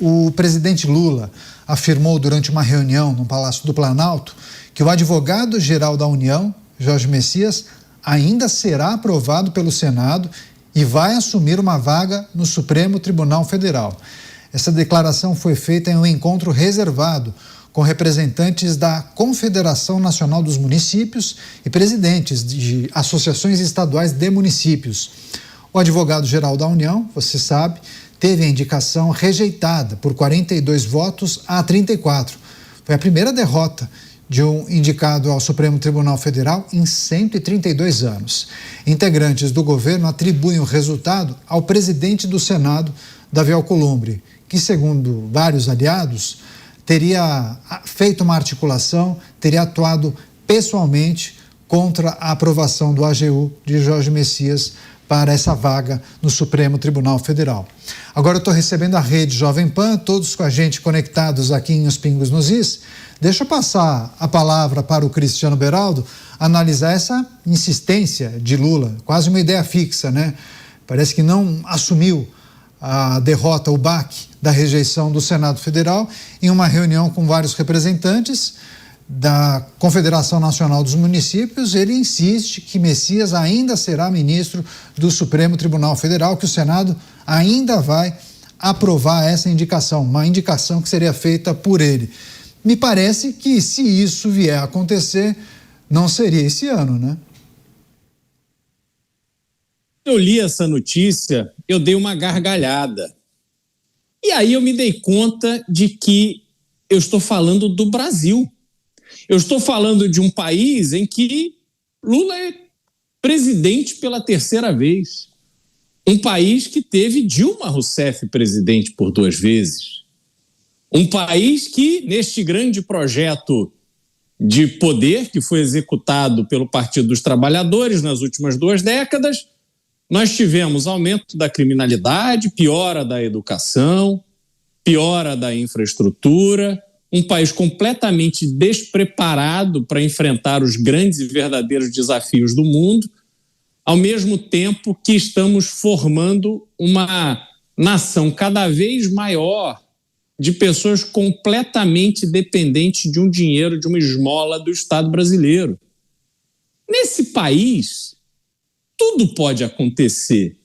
O presidente Lula afirmou durante uma reunião no Palácio do Planalto que o advogado-geral da União, Jorge Messias, ainda será aprovado pelo Senado e vai assumir uma vaga no Supremo Tribunal Federal. Essa declaração foi feita em um encontro reservado com representantes da Confederação Nacional dos Municípios e presidentes de associações estaduais de municípios. O advogado-geral da União, você sabe, teve a indicação rejeitada por 42 votos a 34. Foi a primeira derrota de um indicado ao Supremo Tribunal Federal em 132 anos. Integrantes do governo atribuem o resultado ao presidente do Senado, Davi Alcolumbre, que, segundo vários aliados, teria feito uma articulação, teria atuado pessoalmente contra a aprovação do AGU de Jorge Messias para essa vaga no Supremo Tribunal Federal. Agora eu estou recebendo a rede Jovem Pan, todos com a gente conectados aqui em Os Pingos nos Is. Deixa eu passar a palavra para o Cristiano Beraldo analisar essa insistência de Lula, quase uma ideia fixa, né? Parece que não assumiu a derrota, o baque da rejeição do Senado Federal em uma reunião com vários representantes da Confederação Nacional dos Municípios. Ele insiste que Messias ainda será ministro do Supremo Tribunal Federal, que o Senado ainda vai aprovar essa indicação, uma indicação que seria feita por ele. Me parece que, se isso vier a acontecer, não seria esse ano, né? Eu li essa notícia, eu dei uma gargalhada. E aí eu me dei conta de que eu estou falando do Brasil. Eu estou falando de um país em que Lula é presidente pela terceira vez. Um país que teve Dilma Rousseff presidente por 2 vezes. Um país que, neste grande projeto de poder que foi executado pelo Partido dos Trabalhadores nas últimas 2 décadas, nós tivemos aumento da criminalidade, piora da educação, piora da infraestrutura, um país completamente despreparado para enfrentar os grandes e verdadeiros desafios do mundo, ao mesmo tempo que estamos formando uma nação cada vez maior de pessoas completamente dependentes de um dinheiro, de uma esmola do Estado brasileiro. Nesse país, tudo pode acontecer.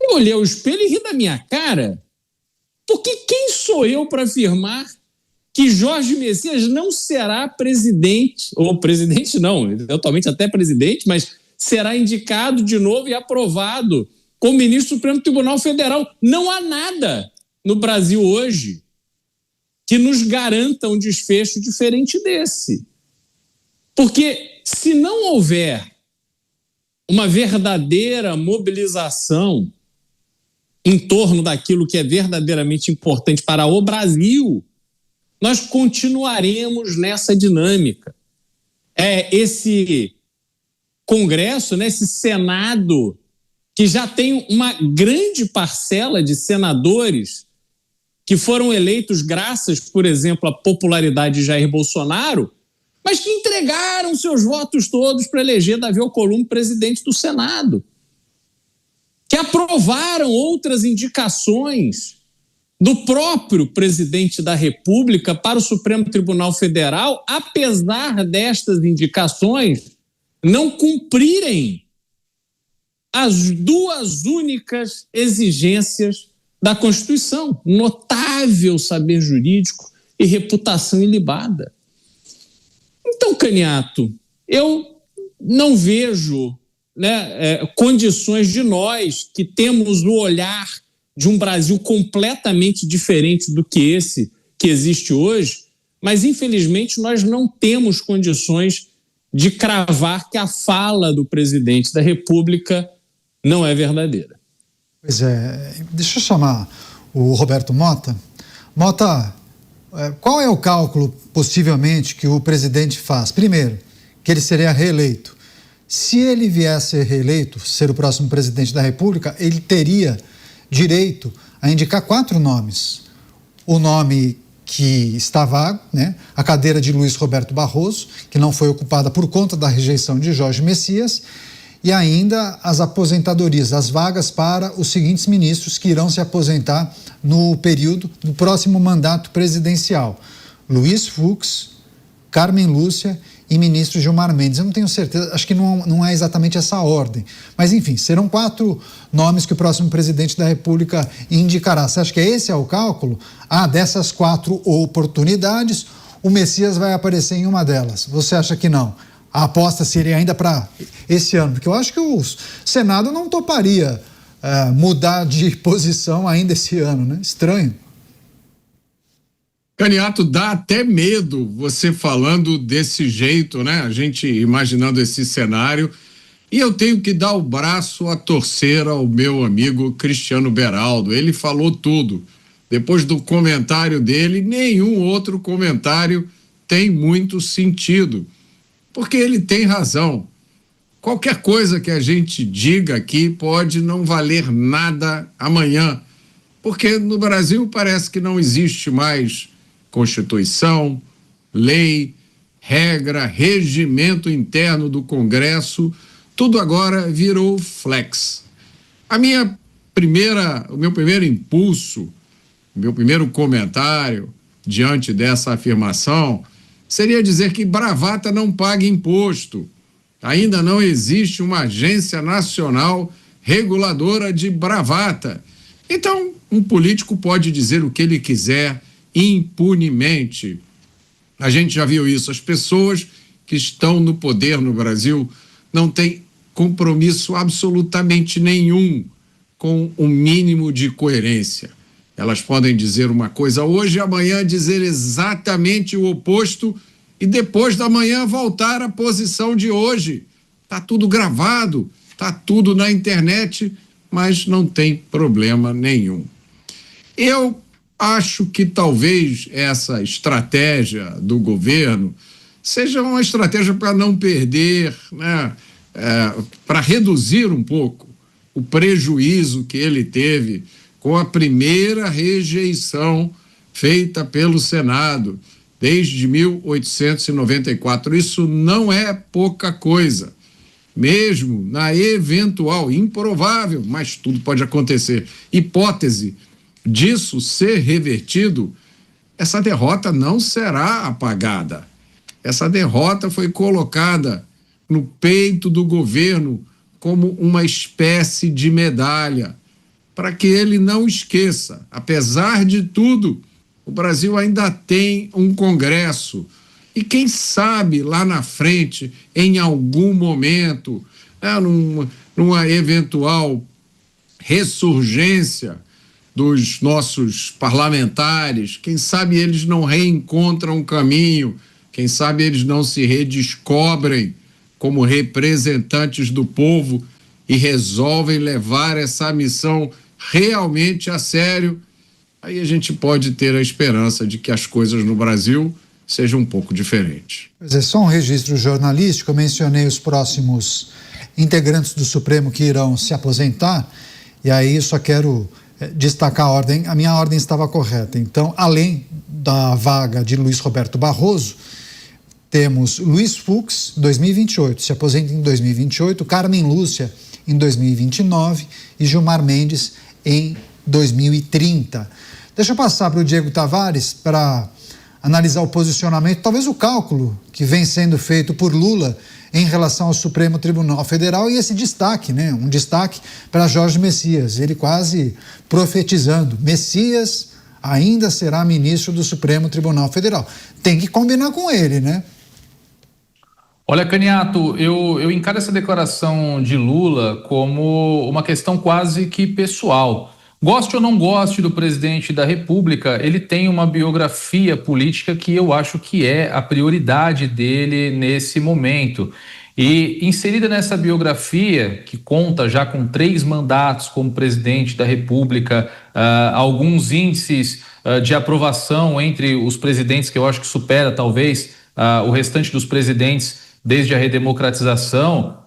Eu olhei ao espelho e ri da minha cara, porque quem sou eu para afirmar que Jorge Messias não será presidente, ou presidente não, eventualmente até presidente, mas será indicado de novo e aprovado como ministro do Supremo Tribunal Federal. Não há nada no Brasil hoje que nos garanta um desfecho diferente desse. Porque se não houver uma verdadeira mobilização em torno daquilo que é verdadeiramente importante para o Brasil, nós continuaremos nessa dinâmica. Esse Congresso, né, esse Senado, que já tem uma grande parcela de senadores que foram eleitos graças, por exemplo, à popularidade de Jair Bolsonaro, mas que entregaram seus votos todos para eleger Davi Alcolumbre presidente do Senado, que aprovaram outras indicações do próprio presidente da República para o Supremo Tribunal Federal, apesar destas indicações não cumprirem as 2 únicas exigências da Constituição: notável saber jurídico e reputação ilibada. Então, Caniato, eu não vejo, condições de nós que temos o olhar de um Brasil completamente diferente do que esse que existe hoje, mas infelizmente nós não temos condições de cravar que a fala do presidente da República não é verdadeira. Pois é, deixa eu chamar o Roberto Mota. Mota, qual é o cálculo, possivelmente, que o presidente faz? Primeiro, que ele seria reeleito. Se ele viesse a ser reeleito, ser o próximo presidente da República, ele teria direito a indicar 4 nomes. O nome que está vago, né? A cadeira de Luiz Roberto Barroso, que não foi ocupada por conta da rejeição de Jorge Messias, e ainda as aposentadorias, as vagas para os seguintes ministros que irão se aposentar no período do próximo mandato presidencial: Luiz Fux, Carmen Lúcia e ministro Gilmar Mendes. Eu não tenho certeza, acho que não é exatamente essa ordem. Mas, enfim, serão 4 nomes que o próximo presidente da República indicará. Você acha que esse é o cálculo? Dessas 4 oportunidades, o Messias vai aparecer em uma delas. Você acha que não? A aposta seria ainda para esse ano, porque eu acho que o Senado não toparia mudar de posição ainda esse ano, né? Estranho. Caniato, dá até medo você falando desse jeito, né? A gente imaginando esse cenário. E eu tenho que dar o braço a torcer ao meu amigo Cristiano Beraldo. Ele falou tudo. Depois do comentário dele, nenhum outro comentário tem muito sentido. Porque ele tem razão. Qualquer coisa que a gente diga aqui pode não valer nada amanhã. Porque no Brasil parece que não existe mais Constituição, lei, regra, regimento interno do Congresso, tudo agora virou flex. O meu primeiro impulso, o meu primeiro comentário diante dessa afirmação seria dizer que bravata não paga imposto. Ainda não existe uma agência nacional reguladora de bravata. Então, um político pode dizer o que ele quiser impunemente. A gente já viu isso. As pessoas que estão no poder no Brasil não têm compromisso absolutamente nenhum com o mínimo de coerência. Elas podem dizer uma coisa hoje, amanhã dizer exatamente o oposto e depois da manhã voltar à posição de hoje. Está tudo gravado, está tudo na internet, mas não tem problema nenhum. Eu acho que talvez essa estratégia do governo seja uma estratégia para não perder, né, para reduzir um pouco o prejuízo que ele teve com a primeira rejeição feita pelo Senado desde 1894. Isso não é pouca coisa. Mesmo na eventual, improvável, mas tudo pode acontecer, hipótese disso ser revertido, essa derrota não será apagada. Essa derrota foi colocada no peito do governo como uma espécie de medalha, para que ele não esqueça. Apesar de tudo, o Brasil ainda tem um Congresso. E quem sabe lá na frente, em algum momento, numa eventual ressurgência dos nossos parlamentares, quem sabe eles não reencontram um caminho, quem sabe eles não se redescobrem como representantes do povo e resolvem levar essa missão realmente a sério. Aí a gente pode ter a esperança de que as coisas no Brasil sejam um pouco diferentes. Pois é, só um registro jornalístico, eu mencionei os próximos integrantes do Supremo que irão se aposentar, e aí só quero destacar a ordem. A minha ordem estava correta. Então, além da vaga de Luiz Roberto Barroso, temos Luiz Fux, 2028, se aposenta em 2028, Carmen Lúcia em 2029 e Gilmar Mendes em 2030. Deixa eu passar para o Diego Tavares para analisar o posicionamento, talvez o cálculo que vem sendo feito por Lula em relação ao Supremo Tribunal Federal e esse destaque, né? Um destaque para Jorge Messias, ele quase profetizando: Messias ainda será ministro do Supremo Tribunal Federal. Tem que combinar com ele, né? Olha, Caniato, eu encaro essa declaração de Lula como uma questão quase que pessoal. Goste ou não goste do presidente da República, ele tem uma biografia política que eu acho que é a prioridade dele nesse momento. E inserida nessa biografia, que conta já com 3 mandatos como presidente da República, alguns índices de aprovação entre os presidentes que eu acho que supera talvez o restante dos presidentes desde a redemocratização,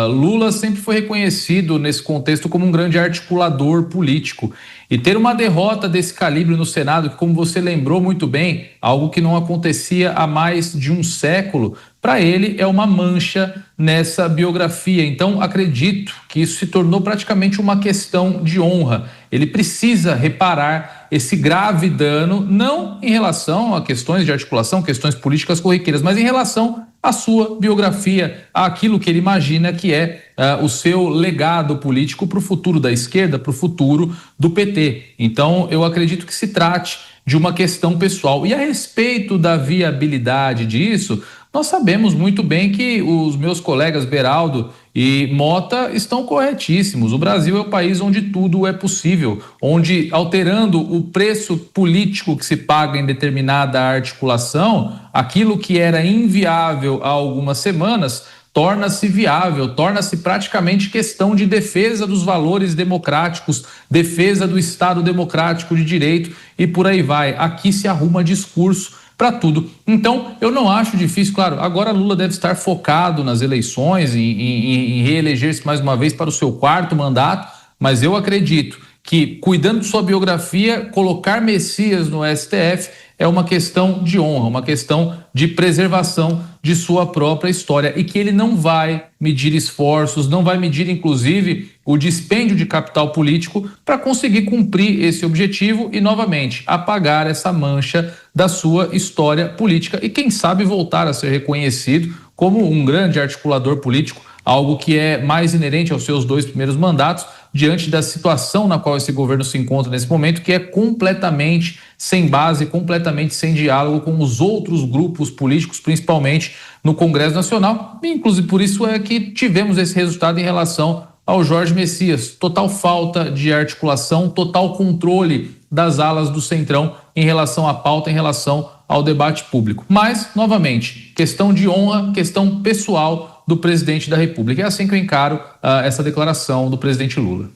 Lula sempre foi reconhecido nesse contexto como um grande articulador político. E ter uma derrota desse calibre no Senado, que, como você lembrou muito bem, algo que não acontecia há mais de um século, para ele é uma mancha nessa biografia. Então, acredito que isso se tornou praticamente uma questão de honra. Ele precisa reparar esse grave dano, não em relação a questões de articulação, questões políticas corriqueiras, mas em relação à sua biografia, àquilo que ele imagina que é o seu legado político para o futuro da esquerda, para o futuro do PT. Então, eu acredito que se trate de uma questão pessoal. E a respeito da viabilidade disso, nós sabemos muito bem que os meus colegas Beraldo e Mota estão corretíssimos. O Brasil é o país onde tudo é possível, onde, alterando o preço político que se paga em determinada articulação, aquilo que era inviável há algumas semanas torna-se viável, torna-se praticamente questão de defesa dos valores democráticos, defesa do Estado democrático de direito e por aí vai. Aqui se arruma discurso para tudo. Então, eu não acho difícil, claro, agora Lula deve estar focado nas eleições, em reeleger-se mais uma vez para o seu 4º mandato, mas eu acredito que, cuidando de sua biografia, colocar Messias no STF é uma questão de honra, uma questão de preservação de sua própria história e que ele não vai medir esforços, não vai medir, inclusive, o dispêndio de capital político para conseguir cumprir esse objetivo e, novamente, apagar essa mancha da sua história política e, quem sabe, voltar a ser reconhecido como um grande articulador político, algo que é mais inerente aos seus 2 primeiros mandatos, diante da situação na qual esse governo se encontra nesse momento, que é completamente sem base, completamente sem diálogo com os outros grupos políticos, principalmente no Congresso Nacional. E, inclusive, por isso é que tivemos esse resultado em relação ao Jorge Messias. Total falta de articulação, total controle das alas do Centrão em relação à pauta, em relação ao debate público. Mas, novamente, questão de honra, questão pessoal do presidente da República. É assim que eu encaro essa declaração do presidente Lula.